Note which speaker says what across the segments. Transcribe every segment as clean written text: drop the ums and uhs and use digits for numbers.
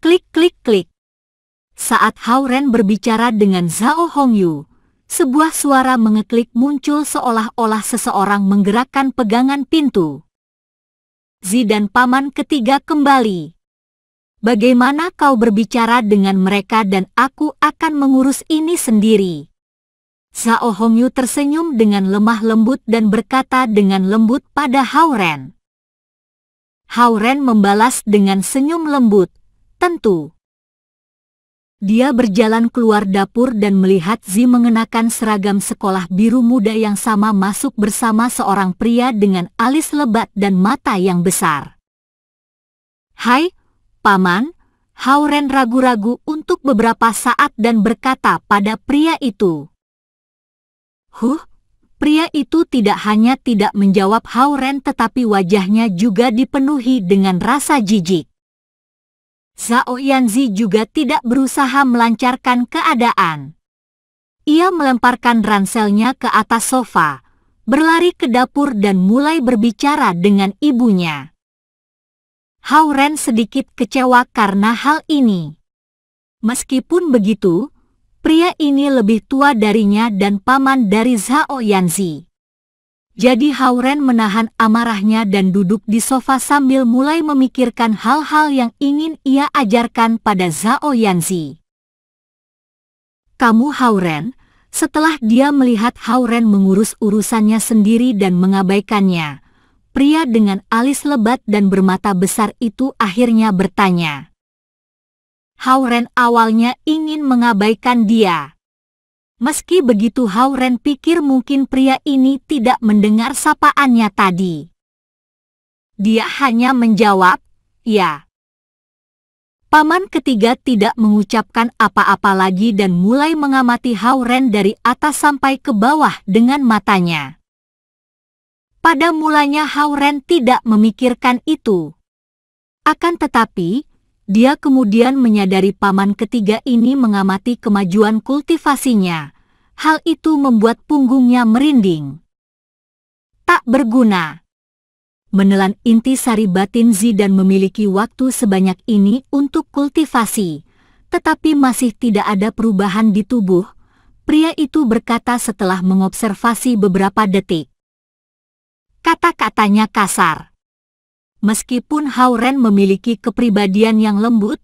Speaker 1: Klik klik klik. Saat Hao-Ren berbicara dengan Zhao Hongyu, sebuah suara mengeklik muncul seolah-olah seseorang menggerakkan pegangan pintu. Zi dan paman ketiga kembali. Bagaimana kau berbicara dengan mereka dan aku akan mengurus ini sendiri? Zhao Hongyu tersenyum dengan lemah lembut dan berkata dengan lembut pada Hao-Ren. Hao-Ren membalas dengan senyum lembut, tentu. Dia berjalan keluar dapur dan melihat Zi mengenakan seragam sekolah biru muda yang sama masuk bersama seorang pria dengan alis lebat dan mata yang besar. Hai, Paman, Hao-Ren ragu-ragu untuk beberapa saat dan berkata pada pria itu. Pria itu tidak hanya tidak menjawab Hao-Ren tetapi wajahnya juga dipenuhi dengan rasa jijik. Zhao Yanzi juga tidak berusaha melancarkan keadaan. Ia melemparkan ranselnya ke atas sofa, berlari ke dapur dan mulai berbicara dengan ibunya. Hao-Ren sedikit kecewa karena hal ini. Meskipun begitu, pria ini lebih tua darinya dan paman dari Zhao Yanzi. Jadi Hao-Ren menahan amarahnya dan duduk di sofa sambil mulai memikirkan hal-hal yang ingin ia ajarkan pada Zhao Yanzi. Kamu Hao-Ren, setelah dia melihat Hao-Ren mengurus urusannya sendiri dan mengabaikannya, pria dengan alis lebat dan bermata besar itu akhirnya bertanya. Hao-Ren awalnya ingin mengabaikan dia. Meski begitu Hao-Ren pikir mungkin pria ini tidak mendengar sapaannya tadi. Dia hanya menjawab, ya. Paman ketiga tidak mengucapkan apa-apa lagi dan mulai mengamati Hao-Ren dari atas sampai ke bawah dengan matanya. Pada mulanya Hao-Ren tidak memikirkan itu. Akan tetapi, dia kemudian menyadari paman ketiga ini mengamati kemajuan kultivasinya. Hal itu membuat punggungnya merinding. Tak berguna. Menelan inti sari batin Zi dan memiliki waktu sebanyak ini untuk kultivasi, tetapi masih tidak ada perubahan di tubuh, pria itu berkata setelah mengobservasi beberapa detik. Kata-katanya kasar. Meskipun Hao-Ren memiliki kepribadian yang lembut,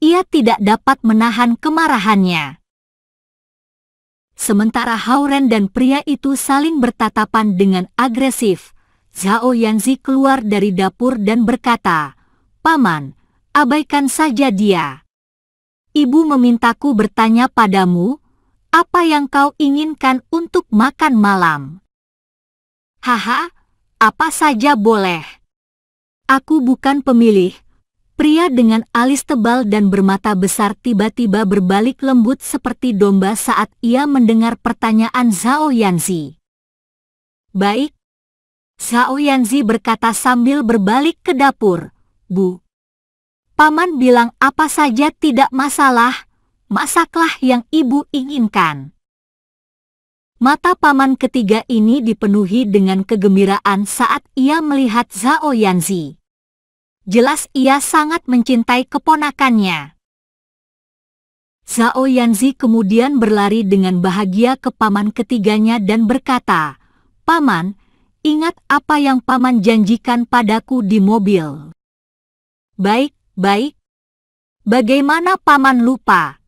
Speaker 1: ia tidak dapat menahan kemarahannya. Sementara Hao-Ren dan pria itu saling bertatapan dengan agresif, Zhao Yanzi keluar dari dapur dan berkata, Paman, abaikan saja dia. Ibu memintaku bertanya padamu, apa yang kau inginkan untuk makan malam? Haha, apa saja boleh. Aku bukan pemilih. Pria dengan alis tebal dan bermata besar tiba-tiba berbalik lembut seperti domba saat ia mendengar pertanyaan Zhao Yanzi. Baik. Zhao Yanzi berkata sambil berbalik ke dapur. Bu. Paman bilang apa saja tidak masalah. Masaklah yang ibu inginkan. Mata paman ketiga ini dipenuhi dengan kegembiraan saat ia melihat Zhao Yanzi. Jelas ia sangat mencintai keponakannya. Zhao Yanzi kemudian berlari dengan bahagia ke paman ketiganya dan berkata, Paman, ingat apa yang paman janjikan padaku di mobil. Baik, baik. Bagaimana paman lupa?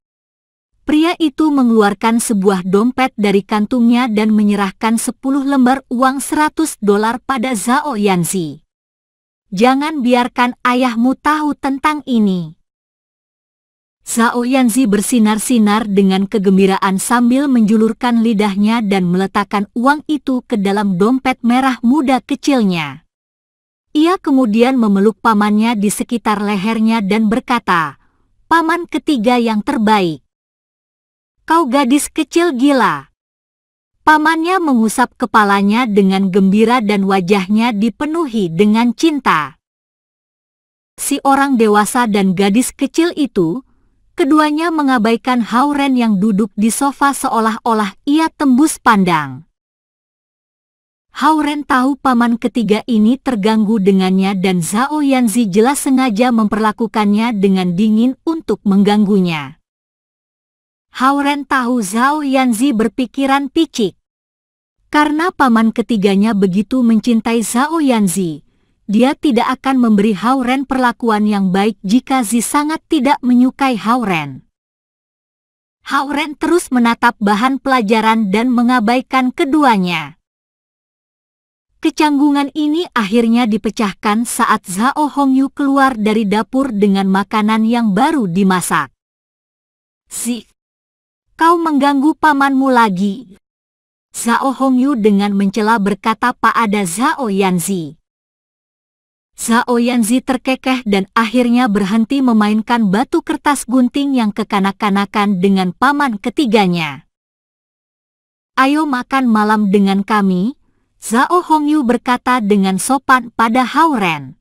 Speaker 1: Pria itu mengeluarkan sebuah dompet dari kantungnya dan menyerahkan 10 lembar uang $100 pada Zhao Yanzi. Jangan biarkan ayahmu tahu tentang ini. Zhao Yanzi bersinar-sinar dengan kegembiraan sambil menjulurkan lidahnya dan meletakkan uang itu ke dalam dompet merah muda kecilnya. Ia kemudian memeluk pamannya di sekitar lehernya dan berkata, Paman ketiga yang terbaik. Kau gadis kecil gila. Pamannya mengusap kepalanya dengan gembira dan wajahnya dipenuhi dengan cinta. Si orang dewasa dan gadis kecil itu, keduanya mengabaikan Hao-Ren yang duduk di sofa seolah-olah ia tembus pandang. Hao Ren tahu paman ketiga ini terganggu dengannya dan Zhao Yanzi jelas sengaja memperlakukannya dengan dingin untuk mengganggunya. Hao Ren tahu Zhao Yanzi berpikiran picik. Karena paman ketiganya begitu mencintai Zhao Yanzi, dia tidak akan memberi Hao Ren perlakuan yang baik jika Zi sangat tidak menyukai Hao Ren. Hao Ren terus menatap bahan pelajaran dan mengabaikan keduanya. Kecanggungan ini akhirnya dipecahkan saat Zhao Hongyu keluar dari dapur dengan makanan yang baru dimasak. "Zi, kau mengganggu pamanmu lagi," Zhao Hongyu dengan mencela berkata pada Zhao Yanzi. Zhao Yanzi terkekeh dan akhirnya berhenti memainkan batu kertas gunting yang kekanak-kanakan dengan paman ketiganya. "Ayo makan malam dengan kami," Zhao Hongyu berkata dengan sopan pada Hao Ren.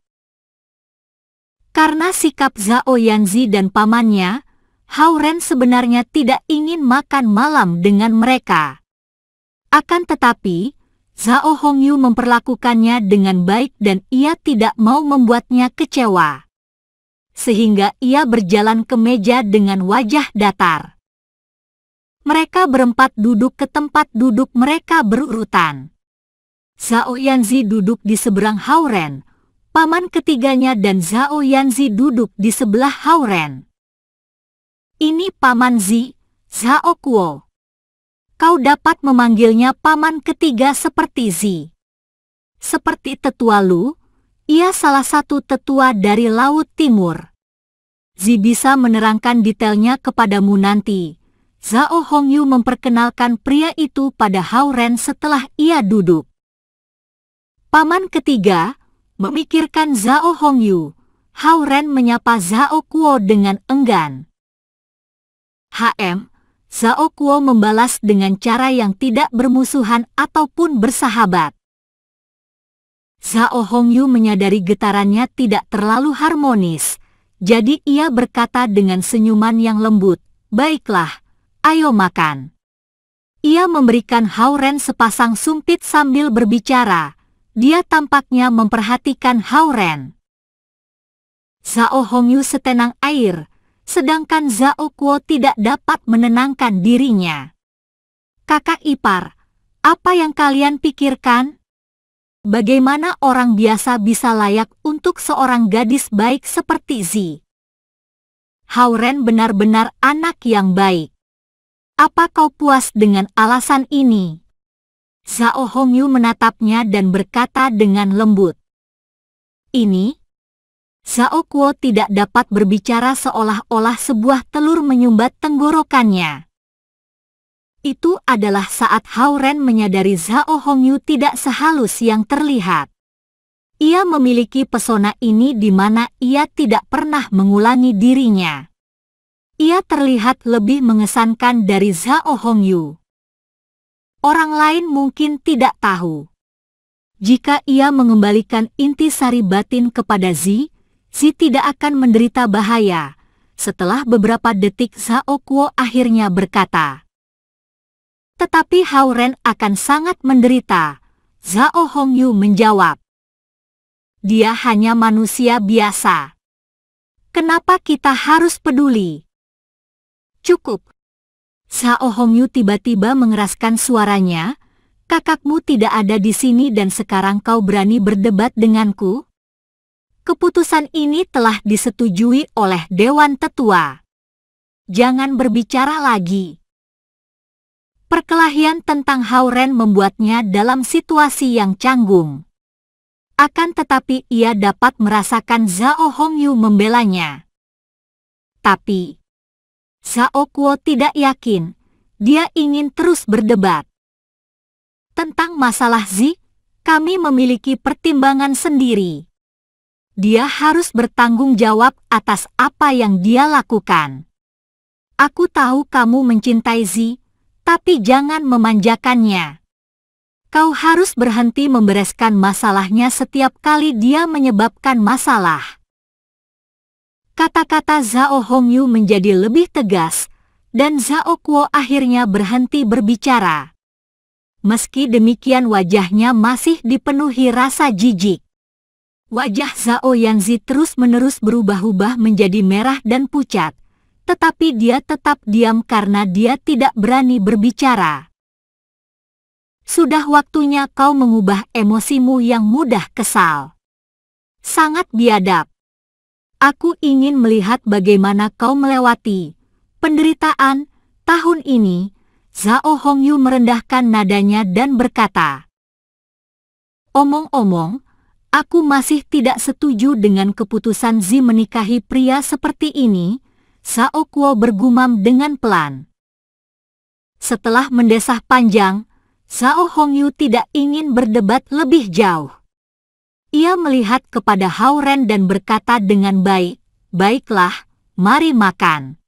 Speaker 1: Karena sikap Zhao Yanzi dan pamannya, Hao Ren sebenarnya tidak ingin makan malam dengan mereka. Akan tetapi, Zhao Hongyu memperlakukannya dengan baik dan ia tidak mau membuatnya kecewa. Sehingga ia berjalan ke meja dengan wajah datar. Mereka berempat duduk ke tempat duduk mereka berurutan. Zhao Yanzi duduk di seberang Hao Ren, paman ketiganya dan Zhao Yanzi duduk di sebelah Hao Ren. "Ini Paman Zi, Zhao Kuo. Kau dapat memanggilnya paman ketiga seperti Zi. Seperti tetua Lu, ia salah satu tetua dari Laut Timur. Zi bisa menerangkan detailnya kepadamu nanti." Zhao Hongyu memperkenalkan pria itu pada Hao Ren setelah ia duduk. Paman ketiga memikirkan Zhao Hongyu. Hao Ren menyapa Zhao Kuo dengan enggan. Zhao Kuo membalas dengan cara yang tidak bermusuhan ataupun bersahabat. Zhao Hongyu menyadari getarannya tidak terlalu harmonis, jadi ia berkata dengan senyuman yang lembut, "Baiklah, ayo makan." Ia memberikan Hao Ren sepasang sumpit sambil berbicara. Dia tampaknya memperhatikan Hao Ren. Zhao Hongyu setenang air, sedangkan Zhao Kuo tidak dapat menenangkan dirinya. "Kakak ipar, apa yang kalian pikirkan? Bagaimana orang biasa bisa layak untuk seorang gadis baik seperti Zi? Hao Ren benar-benar anak yang baik. Apa kau puas dengan alasan ini?" Zhao Hongyu menatapnya dan berkata dengan lembut. "Ini?" Zhao Kuo tidak dapat berbicara seolah-olah sebuah telur menyumbat tenggorokannya. Itu adalah saat Hao Ren menyadari Zhao Hongyu tidak sehalus yang terlihat. Ia memiliki pesona ini di mana ia tidak pernah mengulangi dirinya. Ia terlihat lebih mengesankan dari Zhao Hongyu. Orang lain mungkin tidak tahu. Jika ia mengembalikan intisari batin kepada Zi, Zi tidak akan menderita bahaya. Setelah beberapa detik Zhao Kuo akhirnya berkata. "Tetapi Hao Ren akan sangat menderita," Zhao Hongyu menjawab. "Dia hanya manusia biasa. Kenapa kita harus peduli?" "Cukup." Zhao Hongyu tiba-tiba mengeraskan suaranya, "Kakakmu tidak ada di sini dan sekarang kau berani berdebat denganku? Keputusan ini telah disetujui oleh Dewan Tetua. Jangan berbicara lagi." Perkelahian tentang Hao Ren membuatnya dalam situasi yang canggung. Akan tetapi ia dapat merasakan Zhao Hongyu membelanya. Tapi Zhao Kuo tidak yakin. Dia ingin terus berdebat. "Tentang masalah Zi, kami memiliki pertimbangan sendiri. Dia harus bertanggung jawab atas apa yang dia lakukan. Aku tahu kamu mencintai Zi, tapi jangan memanjakannya. Kau harus berhenti membereskan masalahnya setiap kali dia menyebabkan masalah." Kata-kata Zhao Hongyu menjadi lebih tegas, dan Zhao Kuo akhirnya berhenti berbicara. Meski demikian wajahnya masih dipenuhi rasa jijik. Wajah Zhao Yanzi terus-menerus berubah-ubah menjadi merah dan pucat, tetapi dia tetap diam karena dia tidak berani berbicara. Sudah waktunya kau mengubah emosimu yang mudah kesal. Sangat biadab. Aku ingin melihat bagaimana kau melewati penderitaan tahun ini. Zhao Hongyu merendahkan nadanya dan berkata, "Omong-omong, aku masih tidak setuju dengan keputusan Zi menikahi pria seperti ini." Zhao Kuo bergumam dengan pelan. Setelah mendesah panjang, Zhao Hongyu tidak ingin berdebat lebih jauh. Ia melihat kepada Hao Ren dan berkata dengan baik, "Baiklah, mari makan."